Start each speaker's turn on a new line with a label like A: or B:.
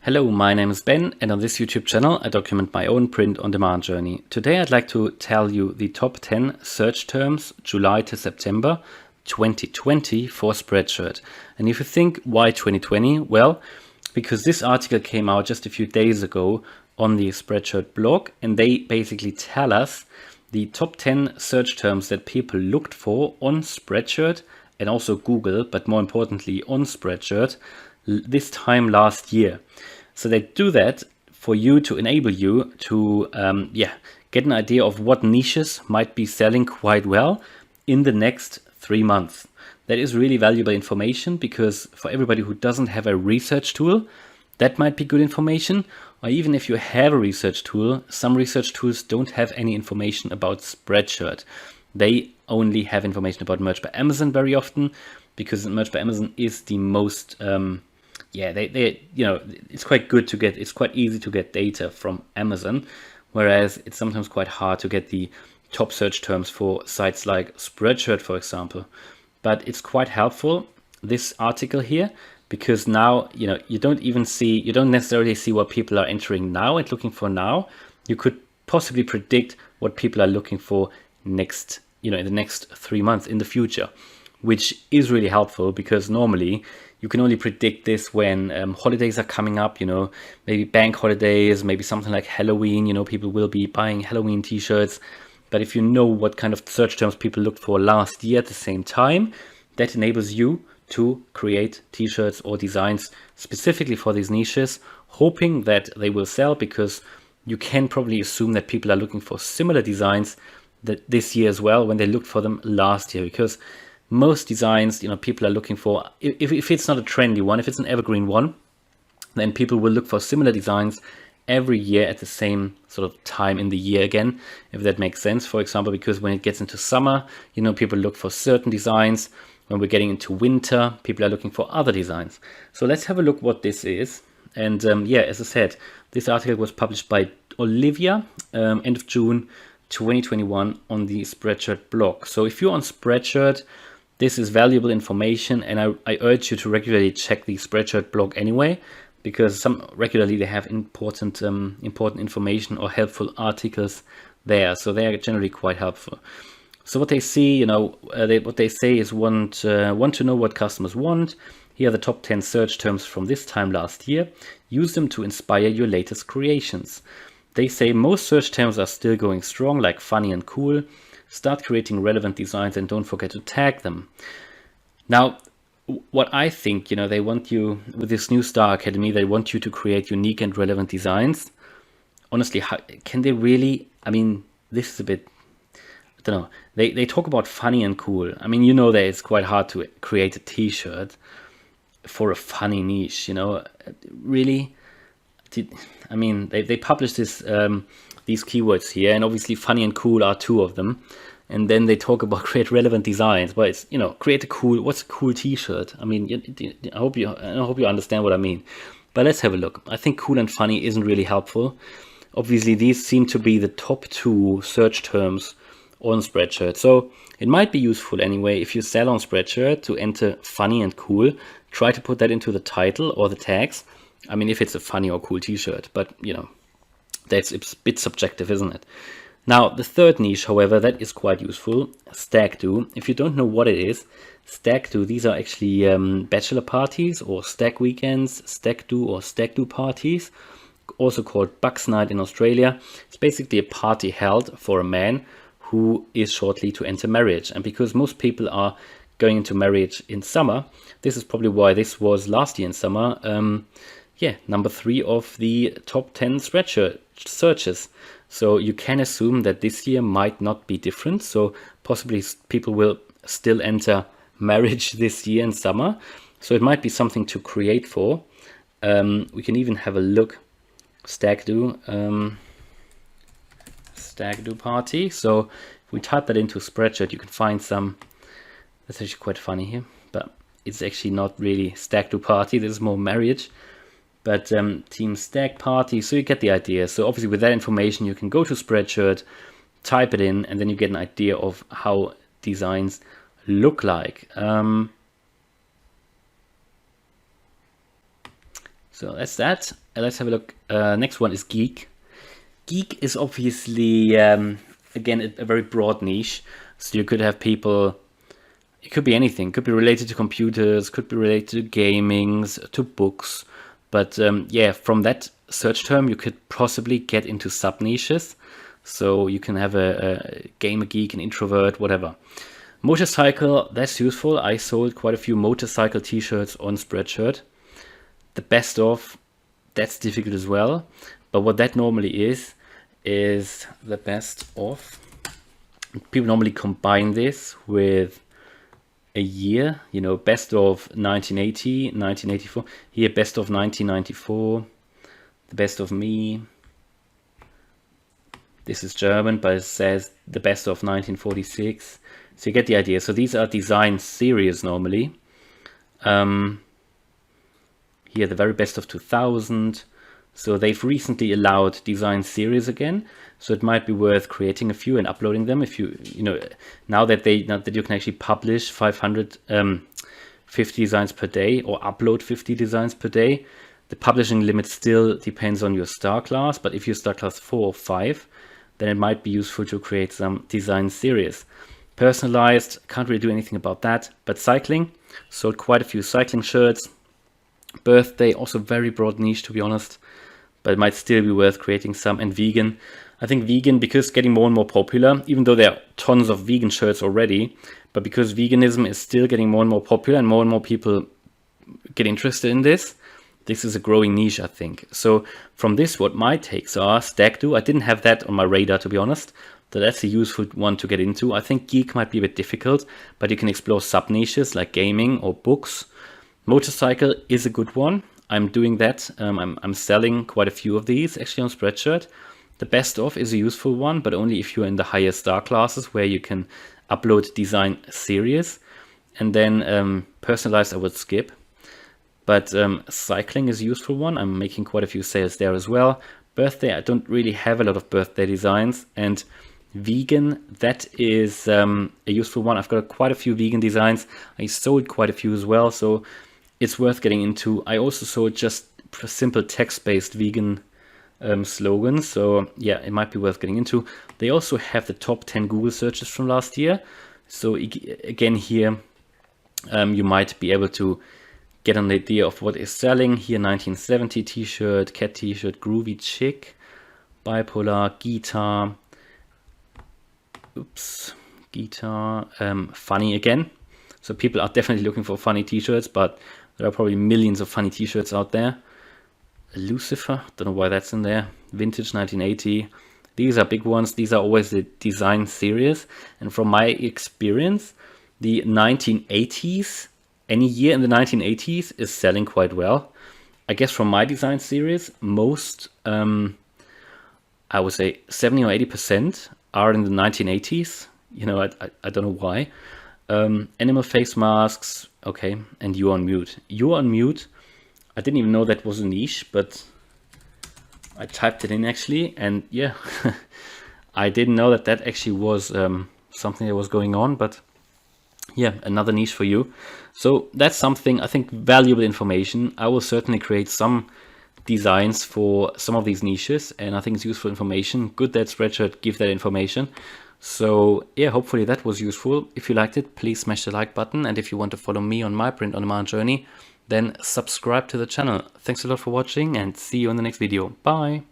A: Hello, my name is Ben, and on this YouTube channel I document my own print-on-demand journey. Today I'd like to tell you the top 10 search terms July to September 2020 for Spreadshirt. And if you think, why 2020? Well, because this article came out just a few days ago on the Spreadshirt blog, and they basically tell us the top 10 search terms that people looked for on Spreadshirt and also Google, but more importantly on Spreadshirt this time last year. So they do that for you to enable you to get an idea of what niches might be selling quite well in the next 3 months. That is really valuable information, because for everybody who doesn't have a research tool, that might be good information. Or even if you have a research tool, some research tools don't have any information about Spreadshirt. They only have information about Merch by Amazon very often, because Merch by Amazon is the most it's quite good to get, it's quite easy to get data from Amazon, whereas it's sometimes quite hard to get the top search terms for sites like Spreadshirt, for example. But it's quite helpful, this article here, because now, you don't necessarily see what people are entering now and looking for now. You could possibly predict what people are looking for next, in the next 3 months in the future, which is really helpful, because normally you can only predict this when holidays are coming up, maybe bank holidays, maybe something like Halloween, people will be buying Halloween t-shirts. But if you know what kind of search terms people looked for last year at the same time, that enables you to create t-shirts or designs specifically for these niches, hoping that they will sell, because you can probably assume that people are looking for similar designs that this year as well when they looked for them last year. Because most designs, people are looking for, if it's not a trendy one, if it's an evergreen one, then people will look for similar designs every year at the same sort of time in the year again, if that makes sense. For example, because when it gets into summer, people look for certain designs. When we're getting into winter, people are looking for other designs. So let's have a look what this is. And as I said, this article was published by Olivia, end of June 2021 on the Spreadshirt blog. So if you're on Spreadshirt, this is valuable information, and I urge you to regularly check the Spreadshirt blog anyway, because regularly they have important information or helpful articles there. So they are generally quite helpful. So what they see, what they say is want to know what customers want. Here are the top 10 search terms from this time last year. Use them to inspire your latest creations. They say most search terms are still going strong, like funny and cool. Start creating relevant designs and don't forget to tag them. Now, what I think, they want you, with this new Star Academy, they want you to create unique and relevant designs. Honestly, can they really? I mean, this is a bit, I don't know. They talk about funny and cool. I mean, that it's quite hard to create a t-shirt for a funny niche, really. They published these keywords here, and obviously funny and cool are two of them. And then they talk about create relevant designs, but it's, create what's a cool t-shirt? I mean, I hope you understand what I mean. But let's have a look. I think cool and funny isn't really helpful. Obviously, these seem to be the top 2 search terms on Spreadshirt. So it might be useful anyway, if you sell on Spreadshirt, to enter funny and cool. Try to put that into the title or the tags. I mean, if it's a funny or cool t-shirt, but it's a bit subjective, isn't it? Now, the third niche, however, that is quite useful, stag do. If you don't know what it is, stag do, these are actually bachelor parties or stag weekends, stag do or stag do parties, also called Bucks Night in Australia. It's basically a party held for a man who is shortly to enter marriage. And because most people are going into marriage in summer, this is probably why this was last year in summer. Number 3 of the top 10 Spreadshirt searches. So you can assume that this year might not be different. So possibly people will still enter marriage this year in summer. So it might be something to create for. We can even have a look. Stag do party. So if we type that into Spreadshirt, you can find some. That's actually quite funny here, but it's actually not really stag do party. This is more marriage. But team stag party, so you get the idea. So obviously with that information, you can go to Spreadshirt, type it in, and then you get an idea of how designs look like. So that's that. Let's have a look. Next one is geek. Geek is obviously, again, a very broad niche. So you could have people, it could be anything. It could be related to computers, could be related to gaming, to books. But yeah, from that search term, you could possibly get into sub niches. So you can have a gamer geek, an introvert, whatever. Motorcycle, that's useful. I sold quite a few motorcycle t-shirts on Spreadshirt. The best of, that's difficult as well. But what that normally is the best of. People normally combine this with a year, you know, best of 1980, 1984. Here, best of 1994, the best of me. This is German, but it says the best of 1946. So you get the idea. So these are design series normally. Here, the very best of 2000. So they've recently allowed design series again. So it might be worth creating a few and uploading them. If you know, now that you can actually publish 50 designs per day or upload 50 designs per day. The publishing limit still depends on your star class, but if you're star class 4 or 5, then it might be useful to create some design series. Personalized, can't really do anything about that, but cycling, sold quite a few cycling shirts. Birthday, also very broad niche, to be honest, but it might still be worth creating some. And vegan, I think vegan, because getting more and more popular, even though there are tons of vegan shirts already, but because veganism is still getting more and more popular and more people get interested in this, this is a growing niche, I think. So from this, what my takes are, stag do. I didn't have that on my radar, to be honest. So that's a useful one to get into. I think geek might be a bit difficult, but you can explore sub niches like gaming or books. Motorcycle is a good one. I'm doing that. I'm selling quite a few of these actually on Spreadshirt. The best of is a useful one, but only if you're in the higher star classes where you can upload design series. And then personalized I would skip. But cycling is a useful one. I'm making quite a few sales there as well. Birthday, I don't really have a lot of birthday designs. And vegan, that is a useful one. I've got quite a few vegan designs. I sold quite a few as well, so it's worth getting into. I also sold just simple text-based vegan slogans, so yeah, it might be worth getting into. They also have the top 10 Google searches from last year. So again here, you might be able to get an idea of what is selling. Here, 1970 t-shirt, cat t-shirt, groovy chick, bipolar, guitar, guitar, funny again. So people are definitely looking for funny t-shirts, but there are probably millions of funny t-shirts out there. Lucifer, don't know why that's in there. Vintage 1980. These are big ones. These are always the design series. And from my experience, the 1980s, any year in the 1980s is selling quite well. I guess from my design series, most, I would say 70 or 80% are in the 1980s. You know, I don't know why. Animal face masks, okay, and You're on Mute. You're on Mute, I didn't even know that was a niche, but I typed it in actually, and yeah, I didn't know that actually was something that was going on, but yeah, another niche for you. So that's something, I think, valuable information. I will certainly create some designs for some of these niches, and I think it's useful information. Good that Spreadshirt give that information. So yeah, hopefully that was useful. If you liked it, please smash the like button. And if you want to follow me on my print on demand journey, then subscribe to the channel. Thanks a lot for watching and see you in the next video. Bye.